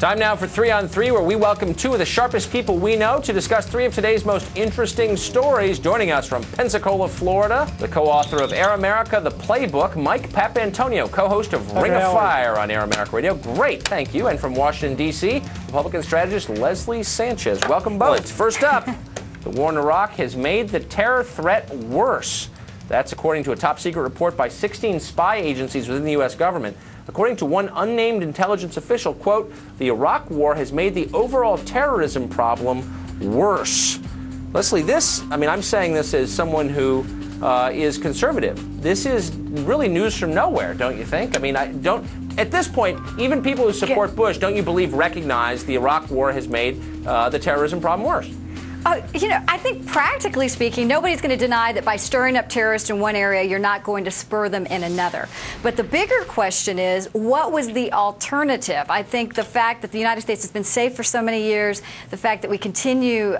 Time now for 3 on 3, where we welcome two of the sharpest people we know to discuss three of today's most interesting stories. Joining us from Pensacola, Florida, the co-author of Air America, The Playbook, Mike Papantonio, co-host of Ring of Fire on Air America Radio. Great, thank you. And from Washington, D.C., Republican strategist Leslie Sanchez. Welcome both. First up, the war in Iraq has made the terror threat worse. That's according to a top-secret report by 16 spy agencies within the U.S. government. According to one unnamed intelligence official, quote, the Iraq war has made the overall terrorism problem worse. Leslie, I'm saying this as someone who is conservative. This is really news from nowhere, don't you think? At this point, even people who support Bush, don't you believe, recognize the Iraq war has made the terrorism problem worse? I think practically speaking, nobody's going to deny that by stirring up terrorists in one area, you're not going to spur them in another. But the bigger question is, what was the alternative? I think the fact that the United States has been safe for so many years, the fact that we continue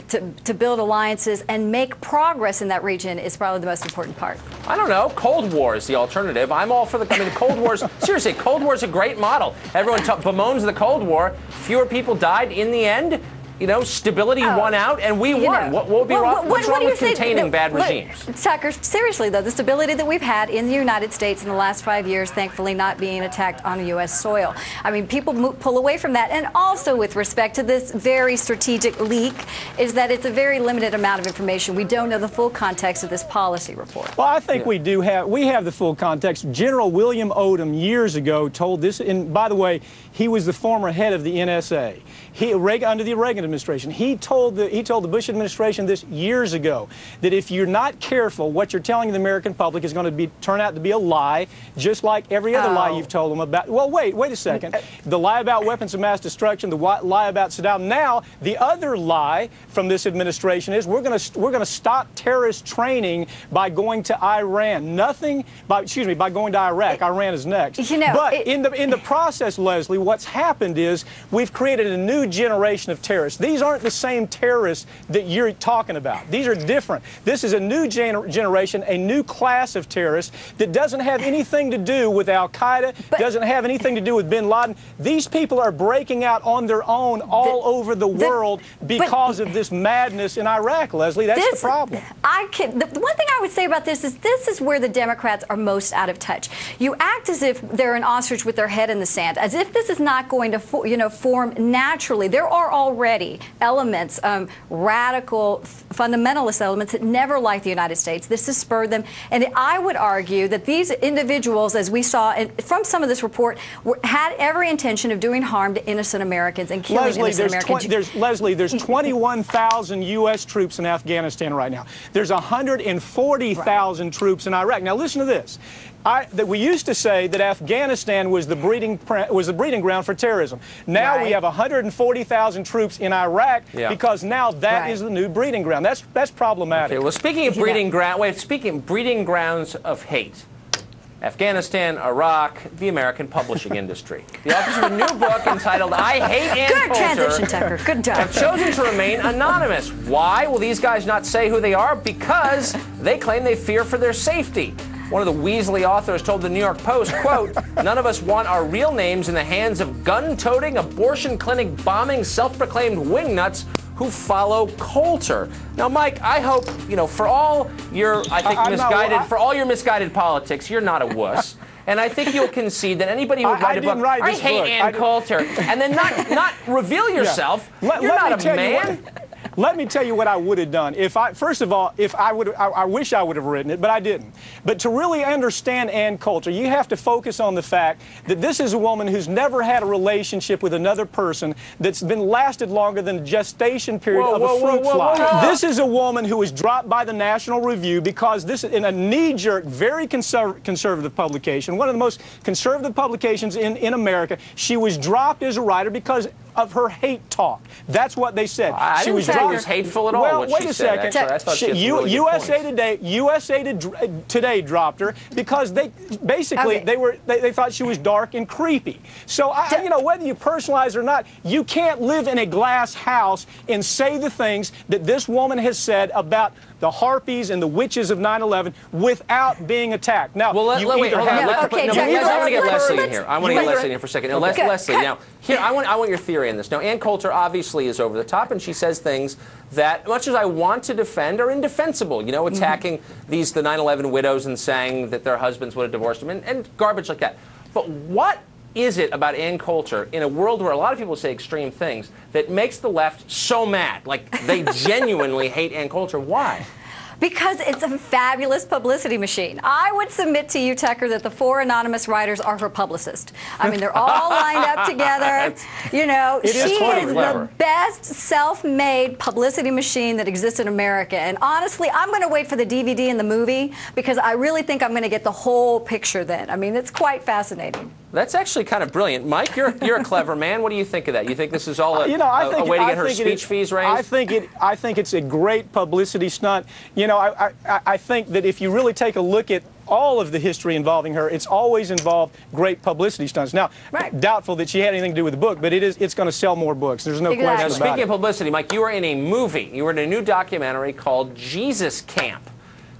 to build alliances and make progress in that region is probably the most important part. I don't know. Cold War is the alternative. I'm all for the Cold War's, seriously, Cold War's a great model. Everyone bemoans the Cold War. Fewer people died in the end. You know, stability won out, and we won. What would be wrong? What's wrong with containing bad regimes? Tucker, seriously, though, the stability that we've had in the United States in the last 5 years, thankfully not being attacked on U.S. soil. I mean, people pull away from that. And also with respect to this very strategic leak, is that it's a very limited amount of information. We don't know the full context of this policy report. Well, I think we have the full context. General William Odom years ago told this, and by the way, he was the former head of the NSA. Under the Reagan administration, he told the Bush administration this years ago, that if you're not careful, what you're telling the American public is going to turn out to be a lie, just like every other lie you've told them about. Well, wait a second. The lie about weapons of mass destruction, the lie about Saddam. Now, the other lie from this administration is we're going to stop terrorist training by going to Iran. By going to Iraq. Iran is next. But in the process, Leslie, what's happened is we've created a new generation of terrorists. These aren't the same terrorists that you're talking about. These are different. This is a new generation, a new class of terrorists that doesn't have anything to do with Al-Qaeda, doesn't have anything to do with bin Laden. These people are breaking out on their own all over the world because of this madness in Iraq, Leslie. That's the problem. The one thing I would say about this is where the Democrats are most out of touch. You act as if they're an ostrich with their head in the sand, as if this is not going to form naturally. There are already elements, radical fundamentalist elements that never liked the United States. This has spurred them. And I would argue that these individuals, as we saw from some of this report, had every intention of doing harm to innocent Americans and killing innocent Americans. Leslie, there's 21,000 U.S. troops in Afghanistan right now. There's 140,000 troops in Iraq. Now, listen to this. We used to say that Afghanistan was the breeding ground for terrorism. Now we have 140,000 troops in Iraq because now that is the new breeding ground. That's problematic. Okay, well, speaking of breeding grounds of hate, Afghanistan, Iraq, the American publishing industry. The authors of a new book entitled I Hate Ann Coulter. Good transition, Tucker. Good job. Have chosen to remain anonymous. Why will these guys not say who they are? Because they claim they fear for their safety. One of the Weasley authors told the New York Post, quote, none of us want our real names in the hands of gun-toting, abortion clinic bombing, self-proclaimed wingnuts who follow Coulter. Now, Mike, I hope, for all your, for all your misguided politics, you're not a wuss. And I think you'll concede that anybody who would write a book, I hate Ann Coulter, and then not reveal yourself, you're not a man. Let me tell you what I would have done. First of all, I wish I would have written it, but I didn't. But to really understand Ann Coulter, you have to focus on the fact that this is a woman who's never had a relationship with another person that's been lasted longer than the gestation period of a fruit fly. This is a woman who was dropped by the National Review because this is in a knee-jerk, very conservative publication, one of the most conservative publications in America. She was dropped as a writer because of her hate talk. That's what they said. I didn't say it was hateful at all. Well, wait a second. USA Today dropped her because they thought she was dark and creepy. So whether you personalize or not, you can't live in a glass house and say the things that this woman has said about the harpies and the witches of 9/11 without being attacked. Now, well, you wait, either hold on. have... I want to get Leslie in here. I want to get Leslie in here for a second. Now, Okay. Leslie, now, here, I want your theory on this. Now, Ann Coulter obviously is over the top, and she says things that, much as I want to defend, are indefensible. You know, attacking the 9/11 widows and saying that their husbands would have divorced them, and garbage like that. But what is it about Ann Coulter, in a world where a lot of people say extreme things, that makes the left so mad? Like, they genuinely hate Ann Coulter. Why? Because it's a fabulous publicity machine. I would submit to you, Tucker, that the 4 anonymous writers are her publicist. I mean, they're all lined up together. You know, she is the best self-made publicity machine that exists in America. And honestly, I'm going to wait for the DVD and the movie because I really think I'm going to get the whole picture then. I mean, it's quite fascinating. That's actually kind of brilliant. Mike, you're a clever man. What do you think of that? You think this is all a way to get her speech fees raised? I think it's a great publicity stunt. You know, I think that if you really take a look at all of the history involving her, it's always involved great publicity stunts. Now, doubtful that she had anything to do with the book, but it's going to sell more books. There's no question about it. Now, speaking of publicity, Mike, you were in a movie. You were in a new documentary called Jesus Camp.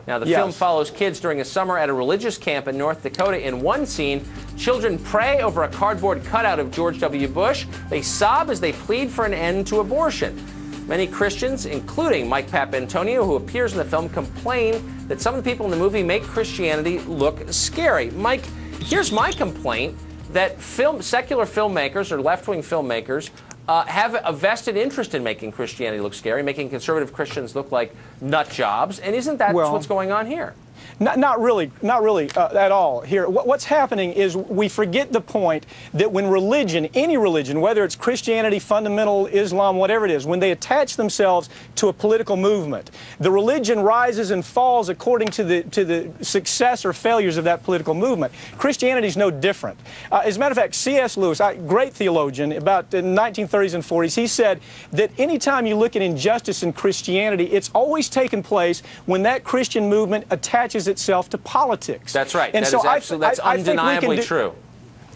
Now, the film follows kids during a summer at a religious camp in North Dakota. In one scene, children pray over a cardboard cutout of George W. Bush. They sob as they plead for an end to abortion. Many Christians, including Mike Papantonio, who appears in the film, complain that some of the people in the movie make Christianity look scary. Mike, here's my complaint, that secular filmmakers or left-wing filmmakers have a vested interest in making Christianity look scary, making conservative Christians look like nut jobs, and isn't that what's going on here? Not really at all here. What's happening is we forget the point that when religion, any religion, whether it's Christianity, fundamental Islam, whatever it is, when they attach themselves to a political movement, the religion rises and falls according to the success or failures of that political movement. Christianity is no different. As a matter of fact, C.S. Lewis, a great theologian, about the 1930s and 40s, he said that anytime you look at injustice in Christianity, it's always taken place when that Christian movement attaches itself to politics. That's right. That's undeniably true.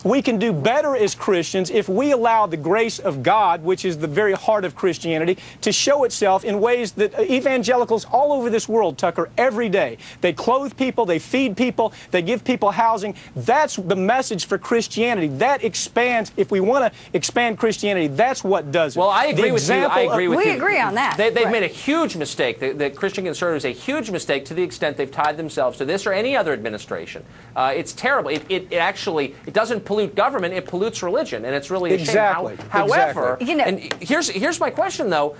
We can do better as Christians if we allow the grace of God, which is the very heart of Christianity, to show itself in ways that evangelicals all over this world, Tucker, every day. They clothe people, they feed people, they give people housing. That's the message for Christianity. That expands. If we want to expand Christianity, that's what does it. Well, I agree with you. I agree with you. We agree on that. They've made a huge mistake. The Christian conservatives, a huge mistake to the extent they've tied themselves to this or any other administration. It's terrible. It actually doesn't pollute government, it pollutes religion, and it's really a shame. However, and here's my question, though.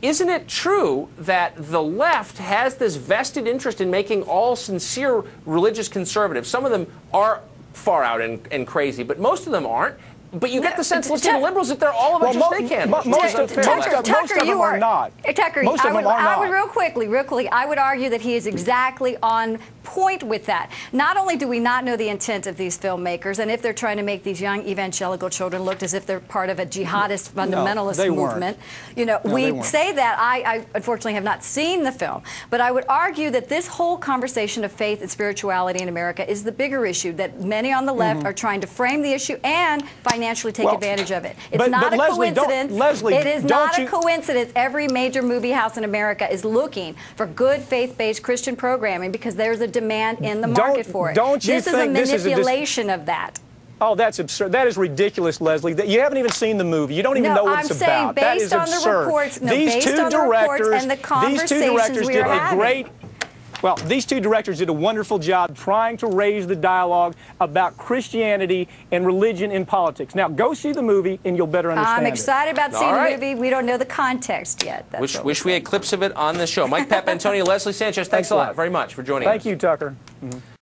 Isn't it true that the left has this vested interest in making all sincere religious conservatives? Some of them are far out and crazy, but most of them aren't. But you get the sense, listening to liberals, that they're all a bunch of snake handlers. Most of them are not. Tucker, I would real quickly, I would argue that he is exactly on point with that. Not only do we not know the intent of these filmmakers, and if they're trying to make these young evangelical children look as if they're part of a jihadist fundamentalist movement, you know, we say that. I unfortunately have not seen the film, but I would argue that this whole conversation of faith and spirituality in America is the bigger issue, that many on the left are trying to frame the issue and financially take advantage of it. It's not a coincidence. It is not a coincidence. Every major movie house in America is looking for good faith-based Christian programming because there's a demand in the market for it. This is a manipulation of that. Oh, that's absurd. That is ridiculous, Leslie. You haven't even seen the movie. You don't even know what it's about. That is absurd. These two directors did a great... Well, these two directors did a wonderful job trying to raise the dialogue about Christianity and religion in politics. Now, go see the movie, and you'll better understand I'm excited about seeing the movie. We don't know the context yet. Wish we had clips of it on the show. Mike Papantonio, Leslie Sanchez, thanks a lot very much for joining us. Thank you, Tucker.